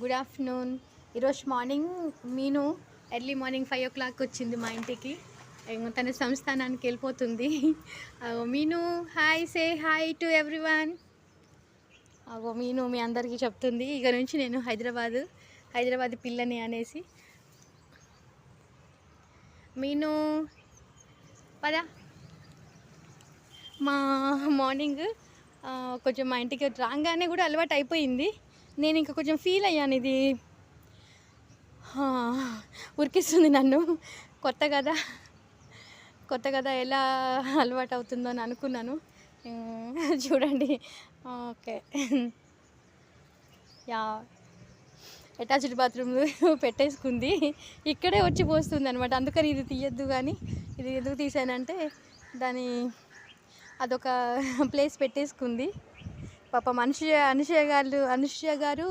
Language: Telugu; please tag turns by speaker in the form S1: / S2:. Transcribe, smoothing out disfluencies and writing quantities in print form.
S1: Good afternoon. ఈరోజు morning Meenu early morning 5 o'clock వచ్చింది మా ఇంటికి. తన సంస్థానానికి వెళ్ళిపోతుంది. Meenu hi, say hi to everyone. Meenu మీ అందరికీ చెప్తుంది ఇక నుంచి నేను హైదరాబాద్ పిల్లని అనేసి. మీను పదా. మా మార్నింగ్ కొంచెం మా ఇంటికి రాగానే కూడా అలవాటు అయిపోయింది. నేను ఇంకా కొంచెం ఫీల్ అయ్యాను, ఇది ఉరికిస్తుంది నన్ను. కొత్త కదా ఎలా అలవాటు అవుతుందో అని అనుకున్నాను. చూడండి. ఓకే, యా, అటాచ్డ్ బాత్రూమ్ పెట్టేసుకుంది. ఇక్కడే వచ్చి పోస్తుంది అనమాట. అందుకని ఇది తీయద్దు, కానీ ఇది ఎందుకు తీసానంటే అదొక ప్లేస్ పెట్టేసుకుంది. పాప అనుష గారు